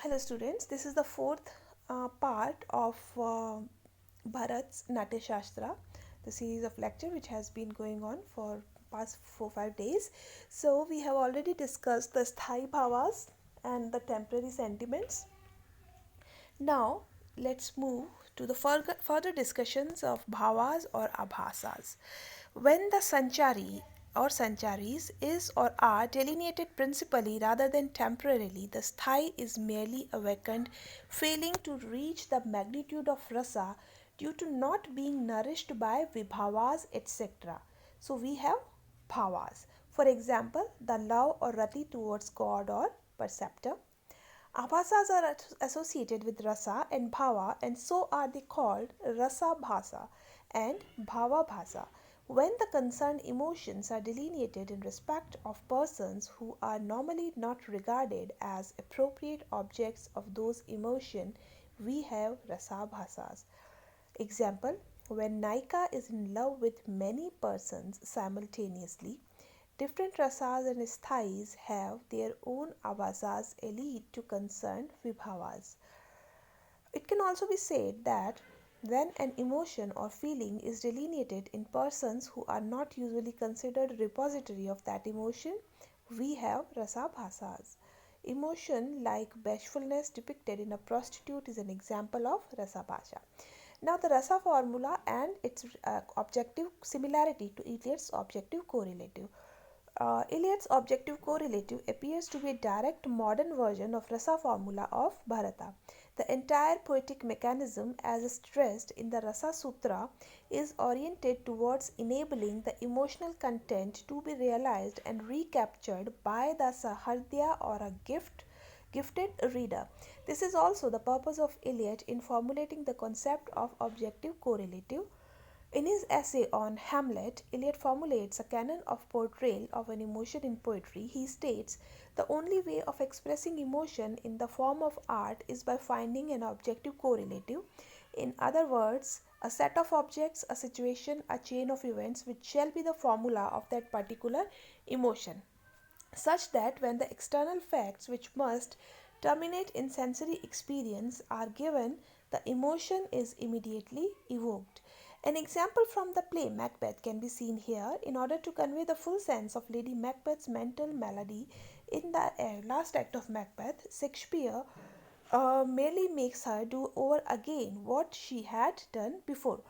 Hello students, this is the fourth part of Bharat's Natya Shastra, the series of lecture which has been going on for past 4-5 days. So we have already discussed the sthai bhavas and the temporary sentiments. Now let's move to the further discussions of bhavas or abhasas. When the sanchari or sancharis is or are delineated principally rather than temporarily, the sthai is merely awakened, failing to reach the magnitude of rasa due to not being nourished by vibhavas, etc. So we have bhavas. For example, the love or rati towards God or perceptor. Abhasas are associated with rasa and bhava, and so are they called rasa bhasa and bhava bhasa. When the concerned emotions are delineated in respect of persons who are normally not regarded as appropriate objects of those emotion, we have rasa bhasas. Example: when Naika is in love with many persons simultaneously, different rasas and sthais have their own avasas elite to concerned vibhavas. It can also be said that when an emotion or feeling is delineated in persons who are not usually considered repository of that emotion, we have rasa bhasas. Emotion like bashfulness depicted in a prostitute is an example of rasa bhasha. Now, the rasa formula and its objective similarity to Eliot's objective correlative. Eliot's objective correlative appears to be a direct modern version of rasa formula of Bharata. The entire poetic mechanism, as stressed in the Rasa Sutra, is oriented towards enabling the emotional content to be realized and recaptured by the Sahardya or a gifted reader. This is also the purpose of Eliot in formulating the concept of objective correlative. In his essay on Hamlet, Eliot formulates a canon of portrayal of an emotion in poetry. He states, the only way of expressing emotion in the form of art is by finding an objective correlative. In other words, a set of objects, a situation, a chain of events which shall be the formula of that particular emotion, such that when the external facts which must terminate in sensory experience are given, the emotion is immediately evoked. An example from the play Macbeth can be seen here. In order to convey the full sense of Lady Macbeth's mental malady in the last act of Macbeth, Shakespeare merely makes her do over again what she had done before.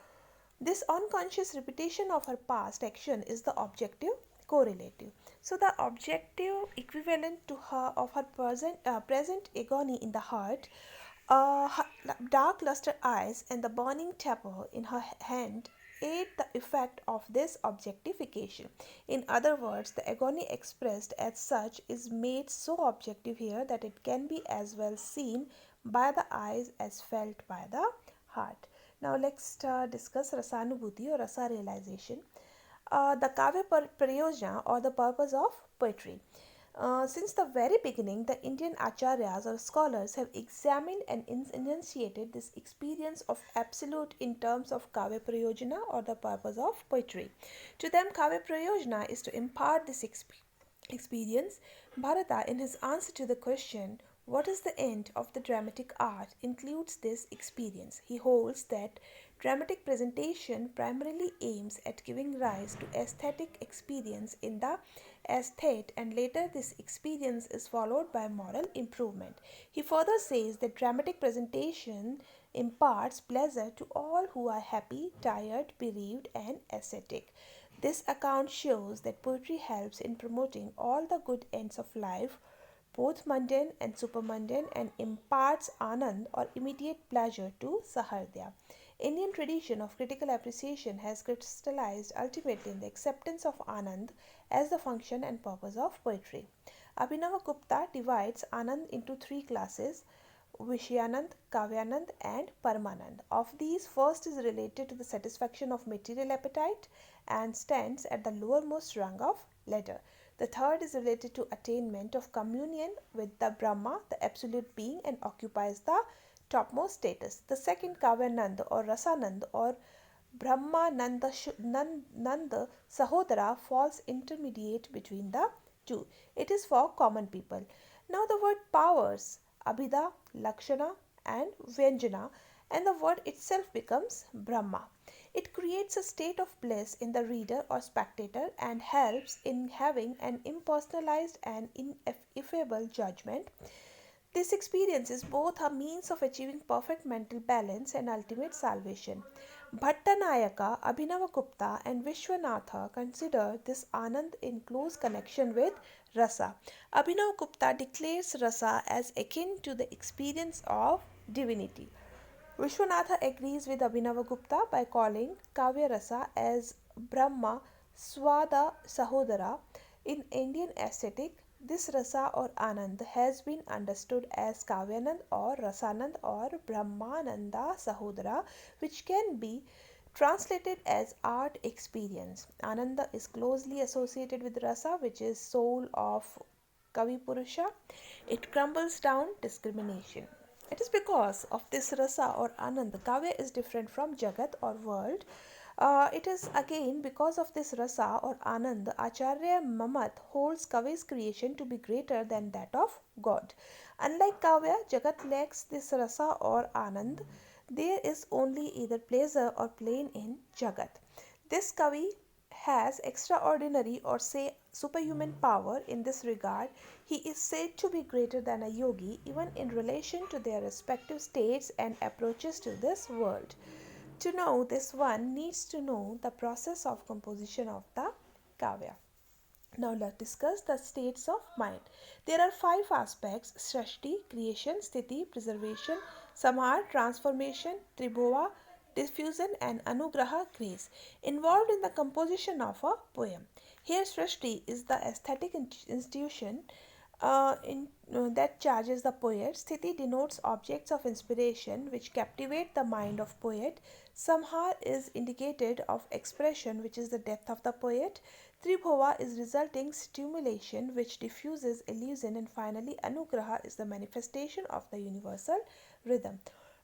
This unconscious repetition of her past action is the objective correlative. So the objective equivalent to her of her present agony in the heart, her dark luster eyes and the burning taper in her hand aid the effect of this objectification. In other words, the agony expressed as such is made so objective here that it can be as well seen by the eyes as felt by the heart. Now let's discuss Rasanubhuti or Rasa realization. The Kavya Prayojana or the purpose of poetry. Since the very beginning, the Indian acharyas or scholars have examined and enunciated this experience of absolute in terms of Kavya Prayojana or the purpose of poetry. To them, Kavya Prayojana is to impart this experience. Bharata, in his answer to the question, what is the end of the dramatic art, includes this experience. He holds that dramatic presentation primarily aims at giving rise to aesthetic experience in the aesthete, and later this experience is followed by moral improvement. He further says that dramatic presentation imparts pleasure to all who are happy, tired, bereaved, and ascetic. This account shows that poetry helps in promoting all the good ends of life, both mundane and supermundane, and imparts anand or immediate pleasure to Sahardya. Indian tradition of critical appreciation has crystallized ultimately in the acceptance of Anand as the function and purpose of poetry. Abhinava Gupta divides Anand into three classes: Vishyanand, Kavyanand, and Paramanand. Of these, first is related to the satisfaction of material appetite and stands at the lowermost rung of ladder. The third is related to attainment of communion with the Brahma, the absolute being, and occupies the topmost status. The second, Kavyananda or Rasanand or Brahma Nanda Sahodara, falls intermediate between the two. It is for common people. Now the word powers Abhida, Lakshana, and Vyanjana, and the word itself becomes Brahma. It creates a state of bliss in the reader or spectator and helps in having an impersonalized and ineffable judgment. This experience is both a means of achieving perfect mental balance and ultimate salvation. Bhattanayaka, Abhinavagupta, and Vishwanatha consider this Anand in close connection with Rasa. Abhinavagupta declares Rasa as akin to the experience of divinity. Vishwanatha agrees with Abhinavagupta by calling Kavya Rasa as Brahma Swada Sahodara. In Indian aesthetic, this rasa or anand has been understood as Kavyanand or Rasanand or Brahmananda Sahodara, which can be translated as art experience. Ananda is closely associated with rasa, which is soul of Kavi Purusha. It crumbles down discrimination. It is because of this rasa or anand Kavya is different from Jagat or world. It is again because of this rasa or anand Acharya Mamat holds Kavi's creation to be greater than that of God. Unlike Kavya, Jagat lacks this rasa or anand. There is only either pleasure or pain in Jagat. This Kavi has extraordinary or say superhuman power in this regard. He is said to be greater than a yogi even in relation to their respective states and approaches to this world. To know this, one needs to know the process of composition of the kavya. Now let's discuss the states of mind. There are five aspects: Srashti, creation; Sthiti, preservation; Samhar, transformation; Tribhova, diffusion; and Anugraha, grace, involved in the composition of a poem. Here, Srashti is the aesthetic institution that charges the poet. Sthiti denotes objects of inspiration which captivate the mind of poet. Samhar is indicated of expression, which is the depth of the poet. Tribhova is resulting stimulation which diffuses illusion, and finally Anugraha is the manifestation of the universal rhythm.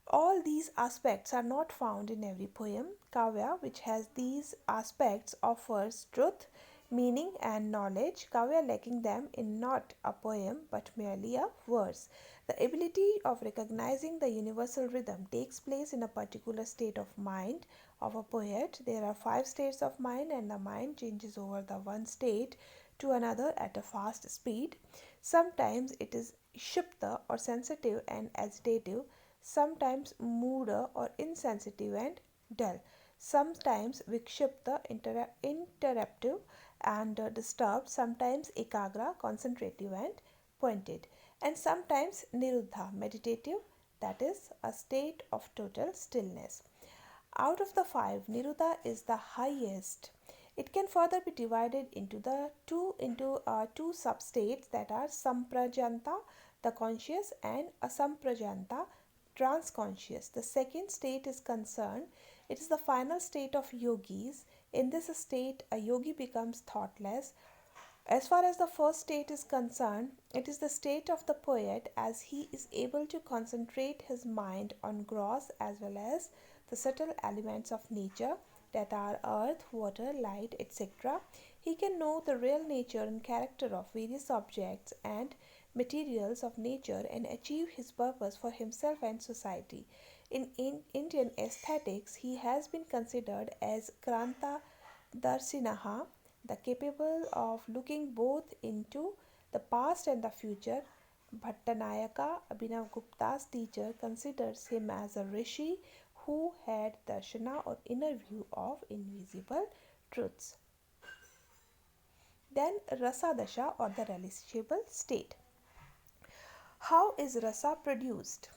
All these aspects are not found in every poem. Kavya, which has these aspects, offers truth, meaning, and knowledge. Kavya lacking them in not a poem but merely a verse. The ability of recognizing the universal rhythm takes place in a particular state of mind of a poet. There are five states of mind, and the mind changes over the one state to another at a fast speed. Sometimes it is shupta or sensitive and agitative, sometimes muda or insensitive and dull, sometimes vikshipta interruptive and disturbed, sometimes ekagra concentrative and pointed, and sometimes niruddha meditative, that is a state of total stillness. Out of the five, niruddha is the highest. It can further be divided into the two substates, that are samprajanta, the conscious, and asamprajanta, transconscious. The second state is concerned. It is the final state of yogis. In this state, a yogi becomes thoughtless. As far as the first state is concerned, it is the state of the poet, as he is able to concentrate his mind on gross as well as the subtle elements of nature, that are earth, water, light, etc. He can know the real nature and character of various objects and materials of nature and achieve his purpose for himself and society. In Indian aesthetics, he has been considered as Kranta Darsinaha, the capable of looking both into the past and the future. Bhattanayaka, Abhinav Gupta's teacher, considers him as a rishi who had darshana or inner view of invisible truths. Then Rasadasha, or the relishable state. How is rasa produced?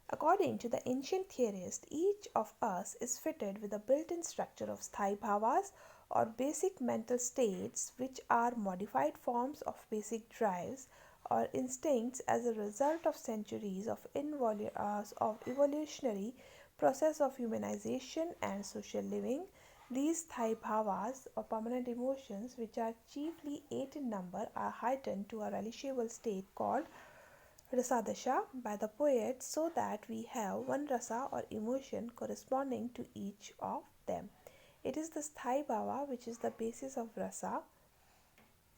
According to the ancient theorists, each of us is fitted with a built-in structure of sthai bhavas, or basic mental states, which are modified forms of basic drives or instincts as a result of centuries of evolutionary process of humanization and social living. These sthai bhavas, or permanent emotions, which are chiefly 8 in number, are heightened to a relishable state called rasadasha by the poet, so that we have one rasa or emotion corresponding to each of them. It is the sthai bhava which is the basis of rasa.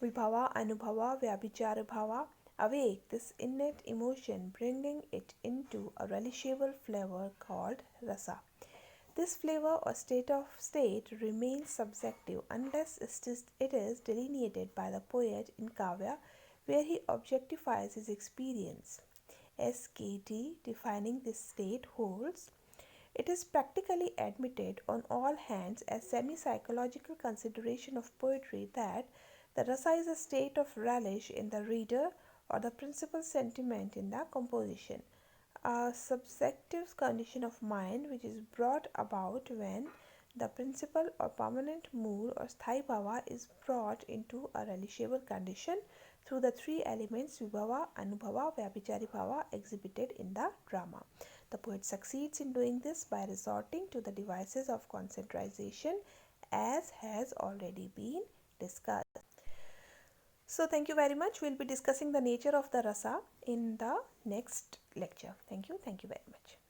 Vibhava, Anubhava, Vyabhichara Bhava awake this innate emotion, bringing it into a relishable flavor called rasa. This flavor or state remains subjective unless it is delineated by the poet in Kavya, where he objectifies his experience. SKT defining this state holds it is practically admitted on all hands as semi-psychological consideration of poetry that the rasa is a state of relish in the reader or the principal sentiment in the composition, a subjective condition of mind which is brought about when the principal or permanent mood or sthai bhava is brought into a relishable condition through the three elements vibhava, anubhava, vyabhichari bhava exhibited in the drama. The poet succeeds in doing this by resorting to the devices of concentration as has already been discussed. So, thank you very much. We'll be discussing the nature of the rasa in the next lecture. Thank you. Thank you very much.